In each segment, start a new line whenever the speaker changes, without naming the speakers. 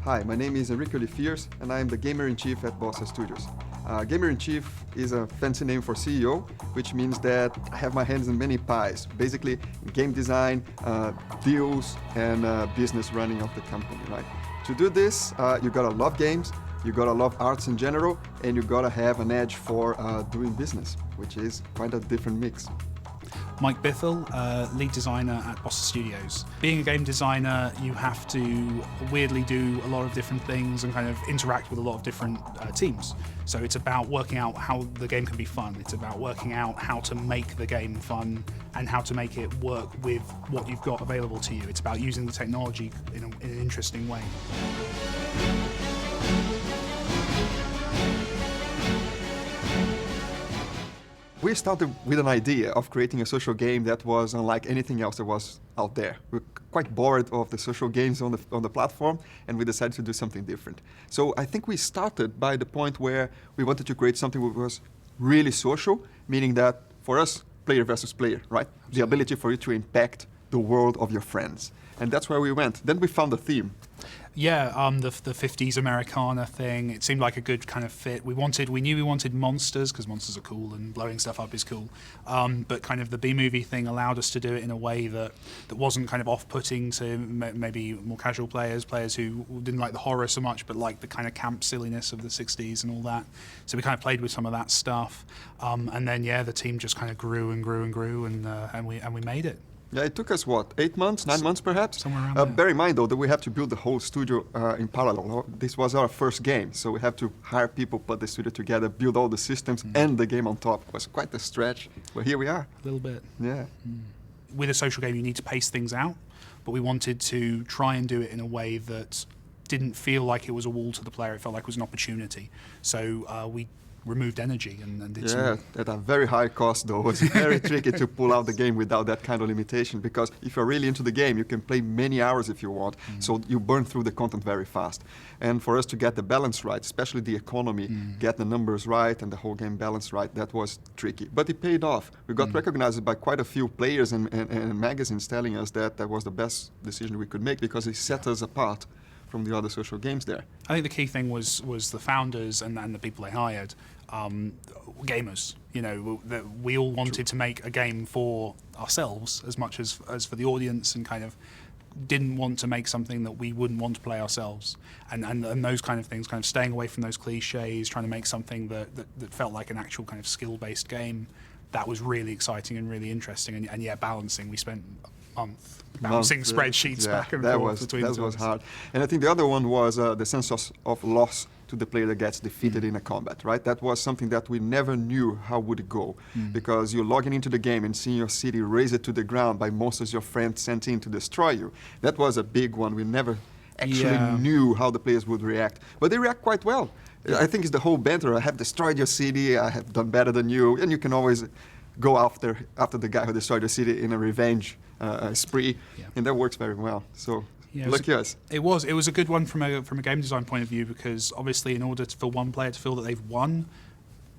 Hi, my name is Henrique Olifiers, and I am the Gamer-in-Chief at Bossa Studios. Gamer-in-Chief is a fancy name for CEO, which means that I have my hands in many pies, basically game design, deals, and business running of the company, right? To do this, you gotta love games, you gotta love arts in general, and you gotta have an edge for doing business, which is quite a different mix.
Mike Bithell, lead designer at Bossa Studios. Being a game designer, you have to weirdly do a lot of different things and kind of interact with a lot of different teams. So it's about working out how the game can be fun. It's about working out how to make the game fun and how to make it work with what you've got available to you. It's about using the technology in an interesting way.
We started with an idea of creating a social game that was unlike anything else that was out there. We were quite bored of the social games on the platform, and we decided to do something different. So I think we started by the point where we wanted to create something that was really social, meaning that for us, player versus player, right? Absolutely. The ability for you to impact the world of your friends. And that's where we went. Then we found a theme.
Yeah, the 50s Americana thing. It seemed like a good kind of fit. We knew we wanted monsters because monsters are cool and blowing stuff up is cool. But kind of the B-movie thing allowed us to do it in a way that wasn't kind of off-putting to maybe more casual players who didn't like the horror so much, but liked the kind of camp silliness of the 60s and all that. So we kind of played with some of that stuff, and then the team just kind of grew and grew and grew, and we made it.
Yeah, it took us, 8 months, 9 months perhaps?
Somewhere around there.
Bear in mind, though, that we have to build the whole studio in parallel. This was our first game, so we have to hire people, put the studio together, build all the systems, and the game on top. It was quite a stretch, but here we are.
A little bit.
Yeah.
With a social game, you need to pace things out, but we wanted to try and do it in a way that didn't feel like it was a wall to the player. It felt like it was an opportunity. So we removed energy and did some...
at a very high cost, though. It's very tricky to pull out the game without that kind of limitation, because if you're really into the game, you can play many hours if you want, so you burn through the content very fast. And for us to get the balance right, especially the economy, get the numbers right and the whole game balance right, that was tricky. But it paid off. We got recognized by quite a few players and magazines telling us that that was the best decision we could make, because it set us apart from the other social games there.
I think the key thing was the founders and the people they hired, gamers. You know, we all wanted to make a game for ourselves as much as for the audience, and kind of didn't want to make something that we wouldn't want to play ourselves. And those kind of things, kind of staying away from those cliches, trying to make something that felt like an actual kind of skill-based game. That was really exciting and really interesting. And balancing. We spent a month bouncing spreadsheets back and forth between the two.
That was hard. And I think the other one was the sense of loss to the player that gets defeated in a combat, right? That was something that we never knew how would it go, because you're logging into the game and seeing your city razed to the ground by monsters your friends sent in to destroy you. That was a big one. We never actually knew how the players would react, but they react quite well. I think it's the whole banter. I have destroyed your city, I have done better than you, and you can always go after the guy who destroyed your city in a revenge spree, and that works very well. So lucky us.
It was a good one from a game design point of view, because obviously in order for one player to feel that they've won,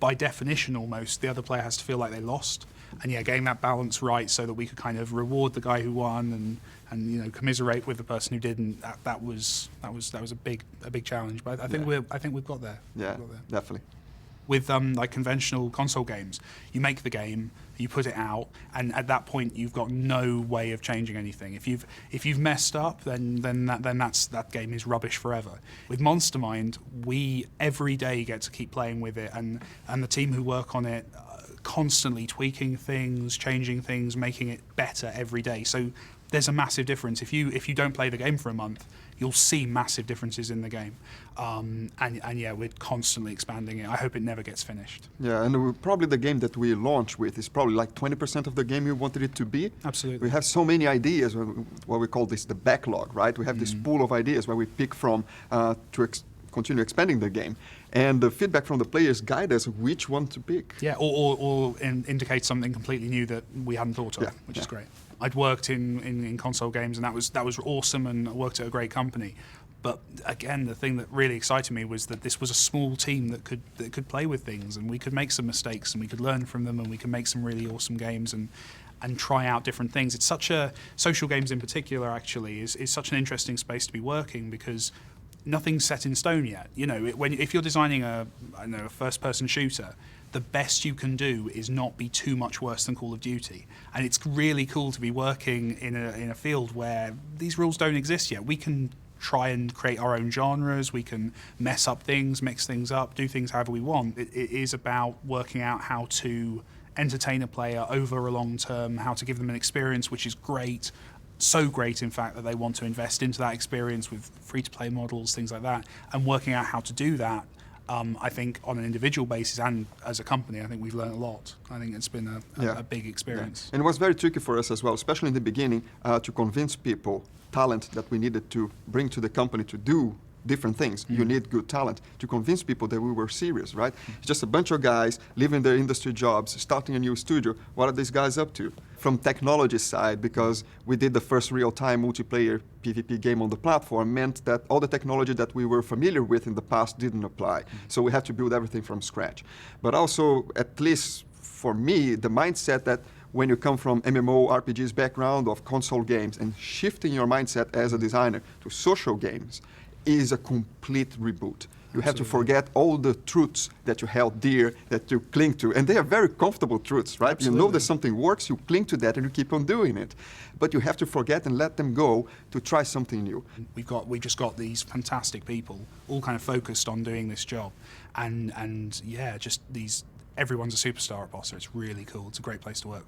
by definition almost, the other player has to feel like they lost. And getting that balance right so that we could kind of reward the guy who won and commiserate with the person who didn't. That was a big challenge. But I think we've got there.
Yeah, definitely.
With like conventional console games, you make the game, you put it out, and at that point you've got no way of changing anything. If you've messed up, then that game is rubbish forever. With Monstermind, we every day get to keep playing with it, and the team who work on it constantly tweaking things, changing things, making it better every day. So there's a massive difference. If you don't play the game for a month, you'll see massive differences in the game. And we're constantly expanding it. I hope it never gets finished.
Yeah, and probably the game that we launch with is probably like 20% of the game you wanted it to be.
Absolutely.
We have so many ideas, what we call this the backlog, right? We have this pool of ideas where we pick from to continue expanding the game. And the feedback from the players guide us which one to pick.
Yeah, or indicate something completely new that we hadn't thought of, which is great. I'd worked in console games, and that was awesome, and I worked at a great company. But again, the thing that really excited me was that this was a small team that could play with things, and we could make some mistakes, and we could learn from them, and we could make some really awesome games and try out different things. It's such a social games in particular actually is such an interesting space to be working, because nothing's set in stone yet. You know, if you're designing a first-person shooter, the best you can do is not be too much worse than Call of Duty. And it's really cool to be working in a field where these rules don't exist yet. We can try and create our own genres, we can mess up things, mix things up, do things however we want. It is about working out how to entertain a player over a long term, how to give them an experience which is great, so great in fact that they want to invest into that experience with free-to-play models, things like that, and working out how to do that. I think on an individual basis and as a company, I think we've learned a lot. I think it's been a big experience.
Yeah. And it was very tricky for us as well, especially in the beginning, to convince people, talent that we needed to bring to the company to do different things. You need good talent to convince people that we were serious, right? It's just a bunch of guys leaving their industry jobs, starting a new studio. What are these guys up to? From technology side, because we did the first real-time multiplayer PvP game on the platform, meant that all the technology that we were familiar with in the past didn't apply. So we had to build everything from scratch. But also, at least for me, the mindset that when you come from MMORPGs background of console games and shifting your mindset as a designer to social games is a complete reboot. You have to forget all the truths that you held dear, that you cling to. And they are very comfortable truths, right?
Absolutely.
You know that something works, you cling to that and you keep on doing it. But you have to forget and let them go to try something new.
We've just got these fantastic people all kind of focused on doing this job. And yeah, just everyone's a superstar at Bossa. It's really cool. It's a great place to work.